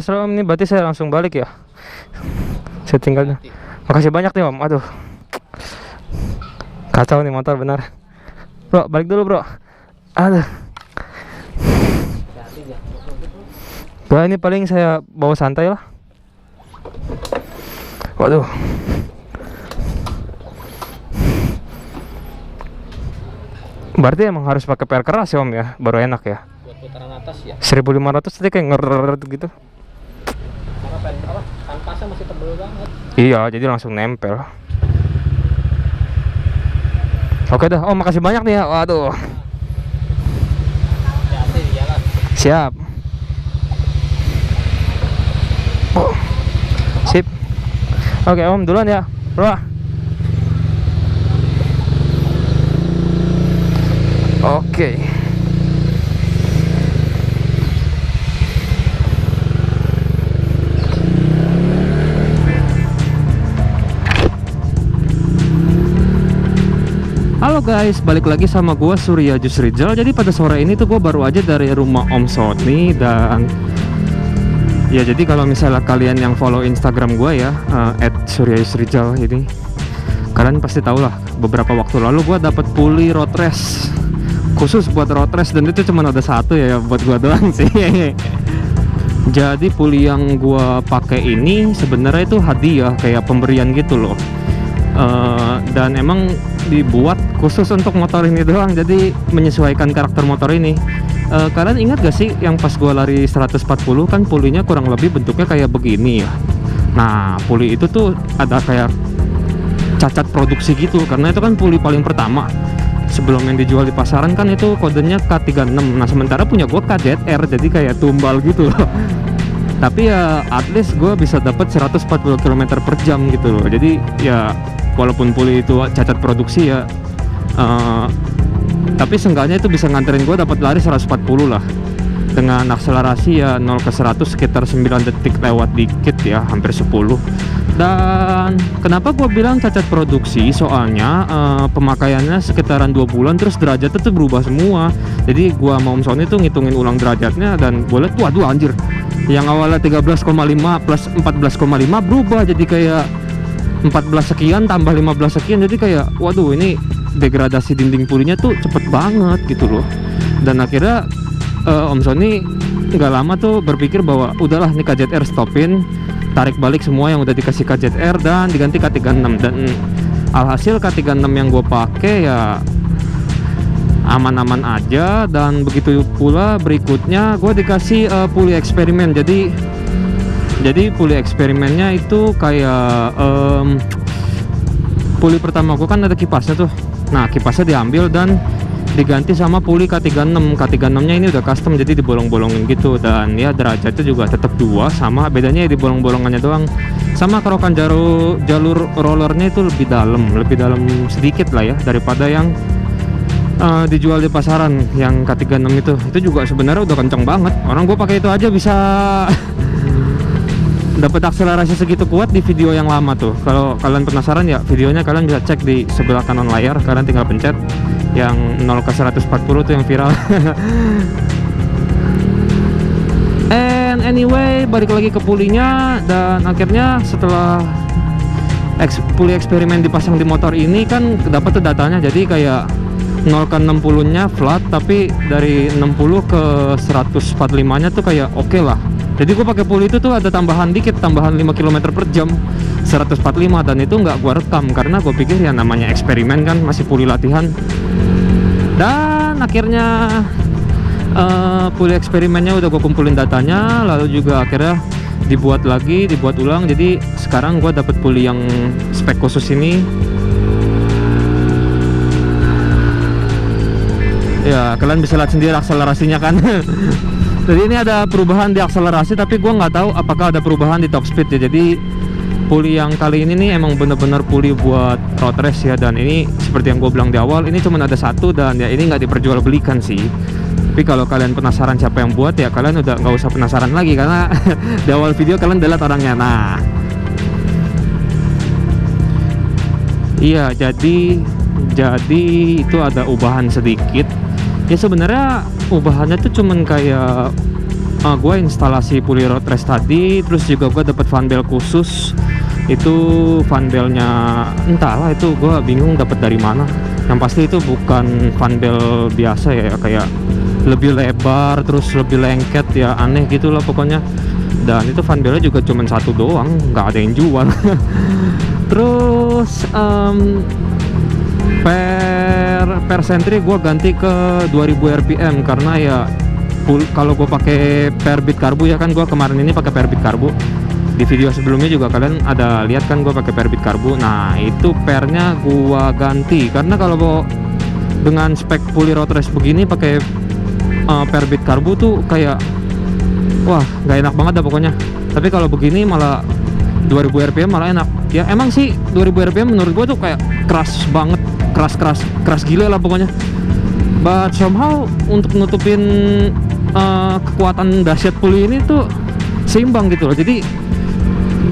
beres lah Om, ini berarti saya langsung balik ya. Saya tinggal. Makasih banyak nih Om. Aduh, kacau nih motor benar. Bro, balik dulu bro. Aduh. Nah, ini paling saya bawa santai lah. Waduh. Berarti emang harus pakai PR keras ya Om ya, baru enak ya. Buat putaran atas ya. 1500 tadi kayak ngerrrrt gitu. Karena kanvasnya masih tebel banget. Iya, jadi langsung nempel. Oke dah, Om makasih banyak nih ya. Waduh. Hati-hati di jalan. Siap. Oh. Sip. Oke Om, duluan ya bro. Oke. Halo guys, balik lagi sama gua Surya Jusrijal. Jadi pada sore ini tuh gua baru aja dari rumah Om Sony. Dan ya jadi kalau misalnya kalian yang follow Instagram gua ya, @suryajusrijal ini, kalian pasti tahu lah beberapa waktu lalu gua dapat puli road race khusus buat road race, dan itu cuma ada satu ya buat gua doang sih. Jadi puli yang gua pakai ini sebenarnya itu hadiah, kayak pemberian gitu loh. Dan emang dibuat khusus untuk motor ini doang, jadi menyesuaikan karakter motor ini. Kalian ingat gak sih yang pas gua lari 140 kan pulinya kurang lebih bentuknya kayak begini ya. Nah puli itu tuh ada kayak cacat produksi gitu, karena itu kan puli paling pertama sebelum yang dijual di pasaran kan itu kodenya K36. Nah sementara punya gua KZR, jadi kayak tumbal gitu loh. Tapi ya at least gua bisa dapat 140 km per jam gitu loh. Jadi ya walaupun puli itu cacat produksi ya, tapi seenggaknya itu bisa nganterin gue dapat lari 140 lah, dengan akselerasi ya 0 ke 100 sekitar 9 detik lewat dikit ya, hampir 10. Dan kenapa gue bilang cacat produksi, soalnya pemakaiannya sekitaran 2 bulan terus derajatnya tuh berubah semua. Jadi gue mau Om Sony tuh ngitungin ulang derajatnya, dan gue liat waduh anjir, yang awalnya 13,5 plus 14,5 berubah jadi kayak 14 sekian tambah 15 sekian, jadi kayak waduh ini degradasi dinding pulinya tuh cepet banget gitu loh. Dan akhirnya Om Sony nggak lama tuh berpikir bahwa udahlah nih KZR stopin, tarik balik semua yang udah dikasih KZR dan diganti K36. Dan alhasil K36 yang gue pakai ya aman-aman aja. Dan begitu pula berikutnya gue dikasih puli eksperimen. Jadi puli eksperimennya itu kayak puli pertama gue kan ada kipasnya tuh. Nah kipasnya diambil dan diganti sama puli K36. K36 nya ini udah custom, jadi dibolong-bolongin gitu. Dan ya derajatnya juga tetap 2, sama bedanya ya di bolong-bolongannya doang. Sama kerokan jalur rollernya itu lebih dalam sedikit lah ya daripada yang dijual di pasaran yang K36 itu juga sebenarnya udah kenceng banget. Orang gue pakai itu aja bisa dapat akselerasi segitu kuat di video yang lama tuh. Kalau kalian penasaran ya videonya kalian bisa cek di sebelah kanan layar, kalian tinggal pencet yang 0 ke 140 tuh yang viral. And anyway, balik lagi ke pulinya. Dan akhirnya setelah puli eksperimen dipasang di motor ini kan dapat tuh datanya, jadi kayak 0 ke 60 nya flat, tapi dari 60 ke 145 nya tuh kayak oke lah. Jadi gue pakai puli itu tuh ada tambahan dikit, tambahan 5 km per jam 145, dan itu nggak gue rekam karena gue pikir ya namanya eksperimen kan, masih puli latihan. Dan akhirnya puli eksperimennya udah gue kumpulin datanya, lalu juga akhirnya dibuat ulang. Jadi sekarang gue dapet puli yang spek khusus ini. Ya kalian bisa lihat sendiri akselerasinya kan. Jadi ini ada perubahan di akselerasi, tapi gue nggak tahu apakah ada perubahan di top speed ya. Jadi puli yang kali ini nih emang bener-bener puli buat road race ya. Dan ini seperti yang gue bilang di awal, ini cuma ada satu, dan ya ini nggak diperjualbelikan sih. Tapi kalau kalian penasaran siapa yang buat ya kalian udah nggak usah penasaran lagi, karena di awal video kalian udah lihat orangnya. Nah iya, jadi itu ada ubahan sedikit. Ya sebenarnya ubahannya tuh cuman kayak gue instalasi puli road race tadi, terus juga gue dapat fan belt khusus. Itu fan beltnya entahlah, itu gue bingung dapat dari mana. Yang pasti itu bukan fan belt biasa ya, kayak lebih lebar terus lebih lengket ya, aneh gitu lah pokoknya. Dan itu fan beltnya juga cuma satu doang, nggak ada yang jual. Terus per sentry gue ganti ke 2000 rpm karena ya kalau gue pakai per bit karbu ya kan, gue kemarin ini pakai per bit karbu. Di video sebelumnya juga kalian ada lihat kan gue pakai per bit karbu. Nah itu pernya gue ganti karena kalau dengan spek puli road race begini pakai per bit karbu tuh kayak wah nggak enak banget dah pokoknya. Tapi kalau begini malah 2000 rpm malah enak ya. Emang sih 2000 rpm menurut gue tuh kayak keras banget, keras gila lah pokoknya. But somehow untuk nutupin kekuatan dahsyat puli ini tuh seimbang gitu loh. Jadi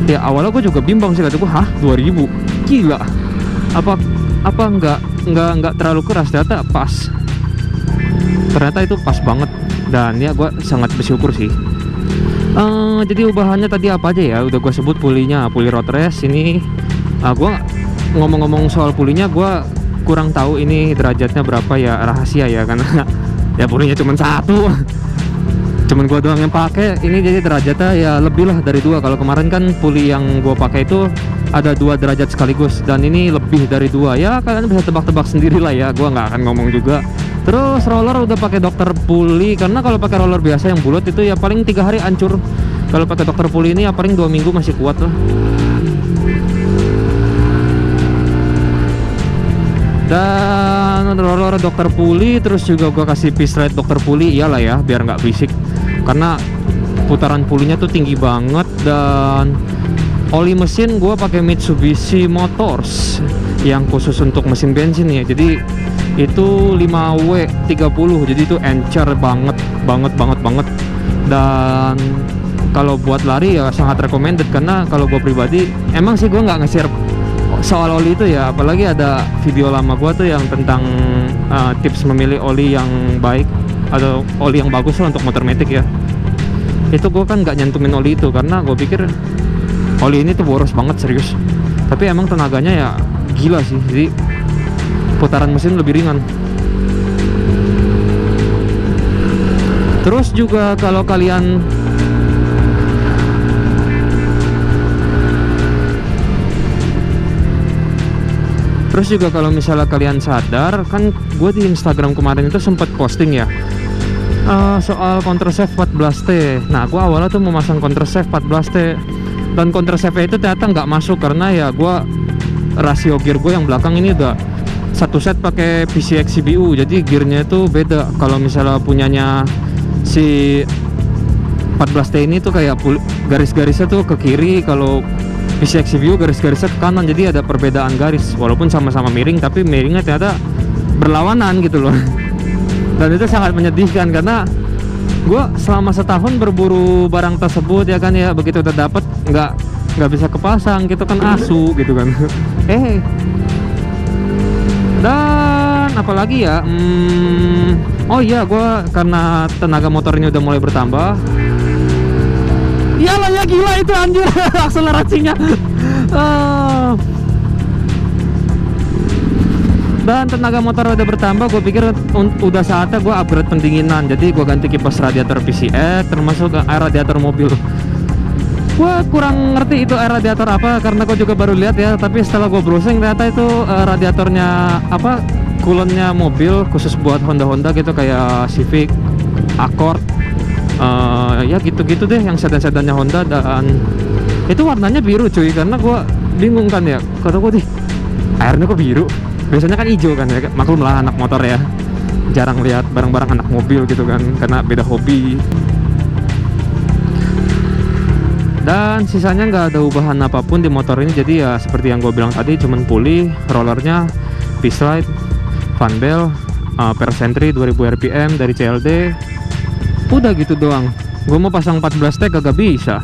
ya awalnya gue juga bimbang sih, kata gue 2000 gila apa nggak terlalu keras. Ternyata pas, ternyata itu pas banget. Dan ya gue sangat bersyukur sih. Jadi ubahannya tadi apa aja ya, udah gue sebut. Pulinya puli road race ini. Gue ngomong-ngomong soal pulinya, gue kurang tahu ini derajatnya berapa ya, rahasia ya karena ya pulinya cuma satu, cuman gue doang yang pakai ini, jadi derajatnya ya lebih lah dari 2. Kalau kemarin kan puli yang gue pakai itu ada 2 derajat sekaligus, dan ini lebih dari 2 ya. Kalian bisa tebak-tebak sendiri lah ya, gue nggak akan ngomong juga. Terus roller udah pakai dokter puli, karena kalau pakai roller biasa yang bulat itu ya paling 3 hari hancur. Kalau pakai dokter puli ini ya paling 2 minggu masih kuat lah. Dan roller dokter puli, terus juga gua kasih piece ride dokter puli, iyalah ya biar nggak berisik karena putaran pulinya tuh tinggi banget. Dan oli mesin gua pakai Mitsubishi Motors yang khusus untuk mesin bensin ya, jadi itu 5W30, jadi itu encer banget. Dan kalau buat lari ya sangat recommended, karena kalau gue pribadi emang sih gue nggak nge-share soal oli itu ya, apalagi ada video lama gue tuh yang tentang tips memilih oli yang baik atau oli yang bagus lah untuk motor matic ya. Itu gue kan nggak nyantumin oli itu karena gue pikir oli ini tuh boros banget, serius. Tapi emang tenaganya ya gila sih, jadi putaran mesin lebih ringan. Terus juga kalau kalian misalnya kalian sadar kan, gue di Instagram kemarin itu sempat posting ya soal Countersave 14T. Nah gue awalnya tuh memasang Countersave 14T, dan Countersave itu ternyata nggak masuk karena ya gue rasio gear gue yang belakang ini udah satu set pakai PCX CBU, jadi gearnya itu beda. Kalau misalnya punyanya si 14T ini tuh kayak garis-garisnya tuh ke kiri, kalau PCX CBU garis-garisnya ke kanan, jadi ada perbedaan garis. Walaupun sama-sama miring, tapi miringnya ternyata berlawanan gitu loh. Dan itu sangat menyedihkan karena gue selama setahun berburu barang tersebut ya kan ya, begitu udah dapet nggak bisa kepasang gitu kan, asu gitu kan. Dan apalagi ya, oh iya, gue karena tenaga motor ini udah mulai bertambah. Iyalah ya, gila itu anjir akselerasinya. Dan tenaga motor udah bertambah, gue pikir udah saatnya gue upgrade pendinginan. Jadi gue ganti kipas radiator PCX, termasuk air radiator mobil. Gue kurang ngerti itu air radiator apa, karena gue juga baru lihat ya. Tapi setelah gue browsing ternyata itu radiatornya apa, coolantnya mobil khusus buat Honda gitu, kayak Civic, Accord, ya gitu-gitu deh, yang sedan-sedannya Honda. Dan itu warnanya biru cuy, karena gue bingung kan ya, kata gue airnya kok biru, biasanya kan hijau kan ya. Maklum lah anak motor ya, jarang lihat barang-barang anak mobil gitu kan, karena beda hobi. Dan sisanya nggak ada ubahan apapun di motor ini. Jadi ya seperti yang gue bilang tadi, cuman puli, rollernya, piece ride, fan belt, per sentry 2000 rpm dari CLD, udah gitu doang. Gue mau pasang 14T kagak bisa.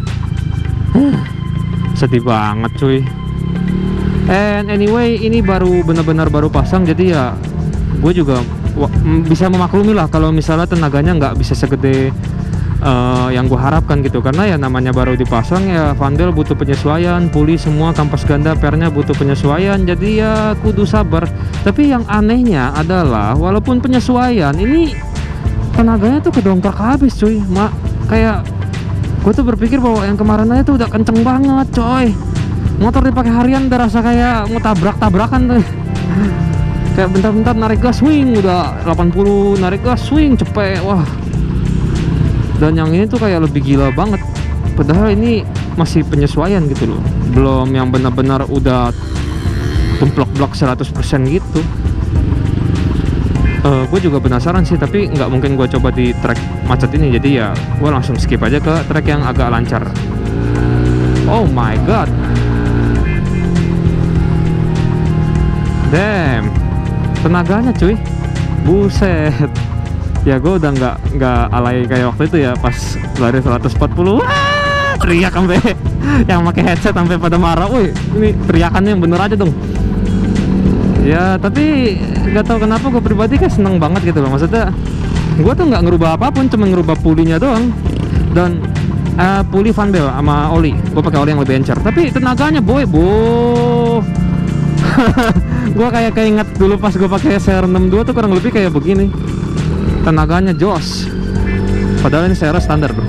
Sedih banget cuy. And anyway, ini baru benar-benar baru pasang, jadi ya gue juga bisa memaklumi lah kalau misalnya tenaganya nggak bisa segede yang gue harapkan gitu, karena ya namanya baru dipasang ya, vandel butuh penyesuaian, puli semua, kampas ganda, pernya butuh penyesuaian, jadi ya kudu sabar. Tapi yang anehnya adalah walaupun penyesuaian ini tenaganya tuh kedongkrak habis cuy, kayak gue tuh berpikir bahwa yang kemarin aja tuh udah kenceng banget coy, motor dipakai harian udah rasa kayak mau tabrakan tuh. Kayak bentar-bentar narik gas swing udah 80, narik gas swing cepet, wah. Dan yang ini tuh kayak lebih gila banget, padahal ini masih penyesuaian gitu loh, belum yang benar-benar udah tumplok-blok 100% gitu. Gue juga penasaran sih, tapi nggak mungkin gue coba di track macet ini, jadi ya gue langsung skip aja ke track yang agak lancar. Oh my god, damn, tenaganya cuy, buset. Ya gue udah nggak alay kayak waktu itu ya, pas lari 140, wah, teriak sampai yang pakai headset sampai pada marah. Woi, ini teriakannya yang bener aja dong. Ya tapi nggak tahu kenapa gue pribadi kayak seneng banget gitu loh, maksudnya gue tuh nggak ngerubah apapun, cuma ngerubah pulinya doang. Dan puli vandel sama oli, gue pakai oli yang lebih encer, tapi tenaganya boy. Gue kayak inget dulu pas gue pakai CR62 tuh kurang lebih kayak begini, tenaganya jos, padahal ini CR standar dong.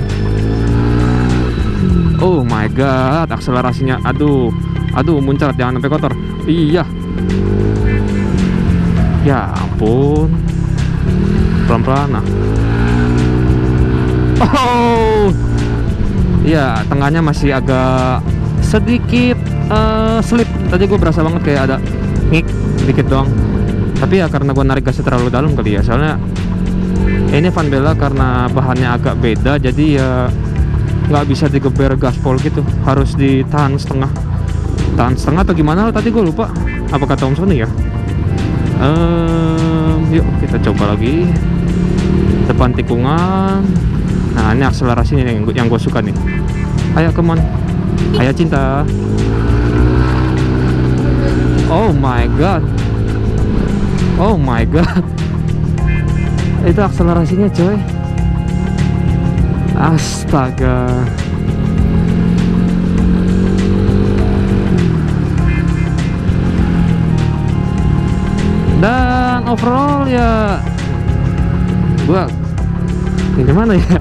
Oh my god, akselerasinya aduh muncrat, jangan sampai kotor. Iya, ya ampun, pelan-pelan. Nah, oh ya, tengahnya masih agak sedikit slip. Tadi gue berasa banget kayak ada ngik dikit doang, tapi ya karena gue narik gasnya terlalu dalam kali ya, soalnya ini Van Bella karena bahannya agak beda, jadi ya nggak bisa digeber gaspol gitu, harus ditahan setengah atau gimana tadi gue lupa, apa kata Om Sony ya. Yuk kita coba lagi depan tikungan. Nah ini akselerasinya yang gue suka nih. Ayo come on, ayo cinta. Oh my god, itu akselerasinya coy, astaga. Dan overall ya gua gimana ya,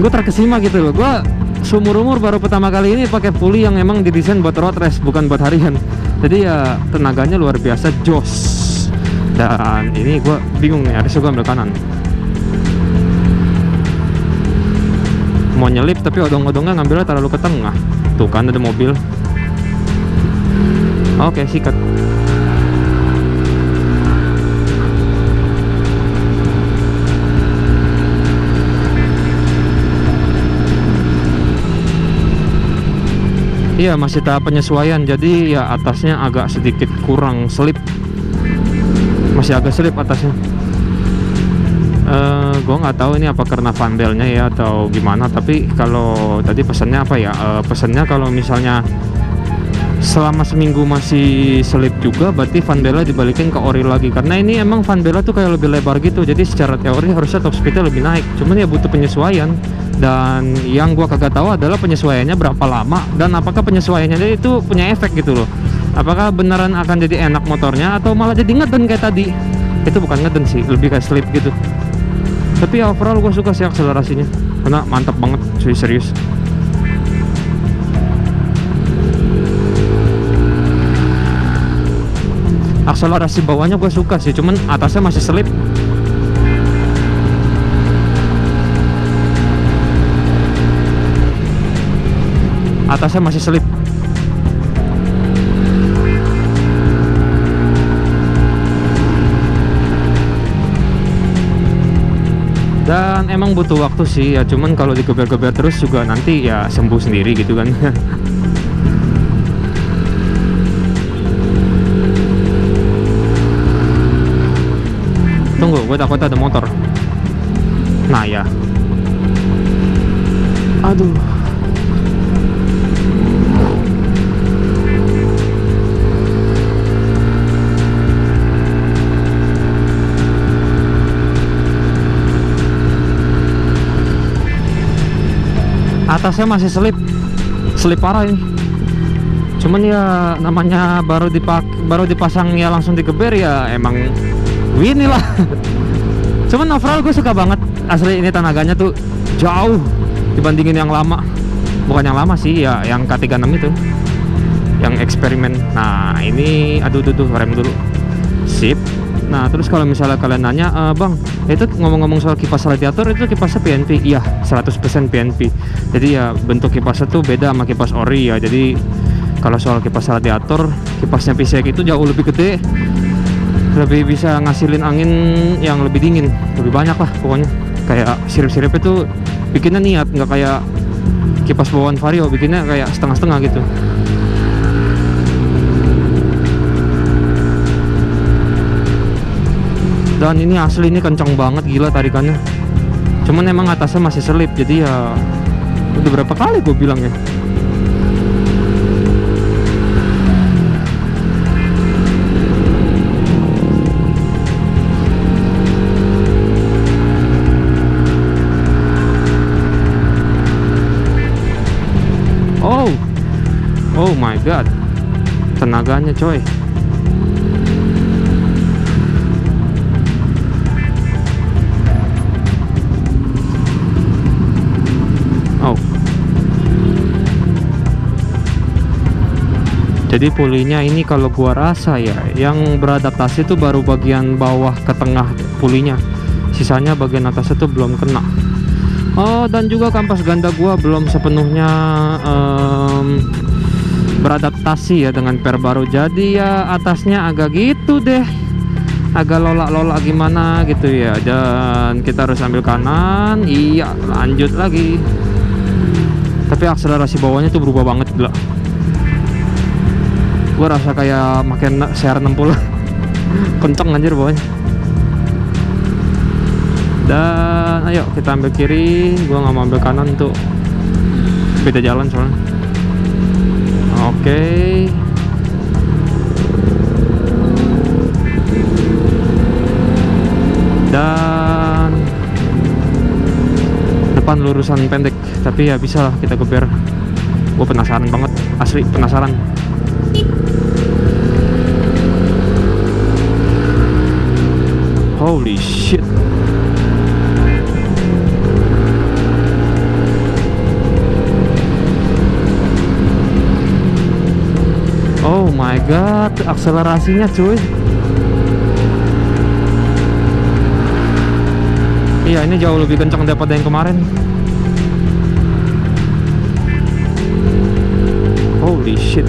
gue terkesima gitu loh. Gue seumur-umur baru pertama kali ini pakai puli yang emang didesain buat road race, bukan buat harian. Jadi ya tenaganya luar biasa jos. Dan ini gue bingung nih, harusnya gue ambil kanan, mau nyelip tapi odong-odongnya ngambilnya terlalu ke tengah. Tuh kan ada mobil. Oke, sikat. Iya, masih tahap penyesuaian, jadi ya atasnya agak sedikit kurang selip, masih agak selip atasnya. Gue nggak tahu ini apa karena vandelnya ya atau gimana, tapi kalau tadi pesannya apa ya, pesannya kalau misalnya selama seminggu masih selip juga, berarti Van Bella dibalikin ke ori lagi, karena ini emang Van Bella tuh kayak lebih lebar gitu, jadi secara teori harusnya top speednya lebih naik, cuman ya butuh penyesuaian. Dan yang gua kagak tahu adalah penyesuaiannya berapa lama, dan apakah penyesuaiannya itu punya efek gitu loh, apakah beneran akan jadi enak motornya atau malah jadi ngeden kayak tadi. Itu bukan ngeden sih, lebih kayak slip gitu. Tapi ya overall gue suka sih akselerasinya, karena mantap banget cuy, serius. Akselerasi bawahnya gue suka sih, cuman atasnya masih selip. Atasnya masih selip. Dan emang butuh waktu sih ya, cuman kalau digeber-geber terus juga nanti ya sembuh sendiri gitu kan. Tunggu, gue takut ada motor. Nah ya, aduh. atasnya masih selip parah ini. Cuman ya namanya baru dipasang ya langsung digeber ya emang wini lah. Cuman overall gue suka banget asli, ini tenaganya tuh jauh dibandingin yang lama. Bukan yang lama sih ya, yang K36 itu yang eksperimen. Nah ini aduh rem dulu, sip. Nah terus kalau misalnya kalian nanya, bang itu ngomong-ngomong soal kipas radiator, itu kipasnya PNP? Iya 100% PNP. Jadi ya bentuk kipasnya tuh beda sama kipas ori ya. Jadi kalau soal kipas radiator, kipasnya PCX itu jauh lebih gede, lebih bisa ngasilin angin yang lebih dingin, lebih banyak lah pokoknya. Kayak sirip-sirip itu bikinnya niat, nggak kayak kipas bawaan Vario, bikinnya kayak setengah-setengah gitu. Dan ini asli, ini kencang banget, gila tarikannya. Cuman emang atasnya masih selip, jadi ya udah berapa kali gue bilang ya. Oh my god, tenaganya coy. Oh, jadi pulinya ini kalau gua rasa ya yang beradaptasi tuh baru bagian bawah ke tengah pulinya, sisanya bagian atasnya tuh belum kena. Oh, dan juga kampas ganda gua belum sepenuhnya beradaptasi ya dengan per baru. Jadi ya atasnya agak gitu deh, agak lola-lola gimana gitu ya. Dan kita harus ambil kanan, iya lanjut lagi. Tapi akselerasi bawahnya tuh berubah banget gila. Gua rasa kayak makin CR60 kenceng anjir bawahnya. Dan ayo kita ambil kiri, gua nggak mau ambil kanan tuh, beda jalan soalnya. Oke. Dan depan lurusan pendek, tapi ya bisa lah kita geber. Gue penasaran banget, asli penasaran. Holy shit. Oh my god, akselerasinya cuy. Iya, ini jauh lebih kencang daripada yang kemarin. Holy shit.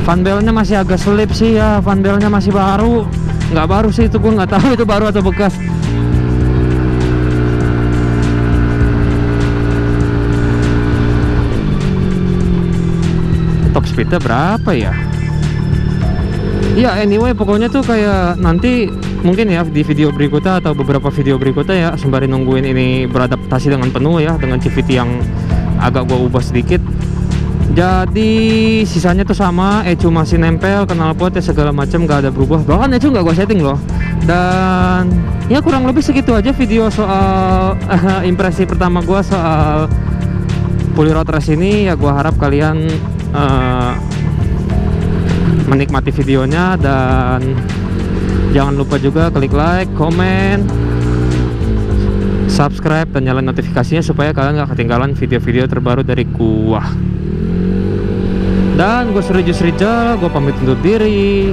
Fanbelnya masih agak selip sih ya, fanbelnya masih baru. Nggak baru sih itu, gue nggak tahu itu baru atau bekas. Top speednya berapa ya? Ya anyway pokoknya tuh kayak nanti mungkin ya di video berikutnya atau beberapa video berikutnya ya, sembari nungguin ini beradaptasi dengan penuh ya, dengan CVT yang agak gue ubah sedikit. Jadi sisanya tuh sama, ECU masih nempel, knalpot ya segala macam gak ada berubah. Bahkan ECU nggak gue setting loh. Dan ya kurang lebih segitu aja video soal impresi pertama gue soal Puli Road Race ini. Ya gue harap kalian menikmati videonya, dan jangan lupa juga klik like, komen, subscribe, dan nyalain notifikasinya supaya kalian gak ketinggalan video-video terbaru dari gua. Dan gue Surya Rizal, gue pamit undur diri.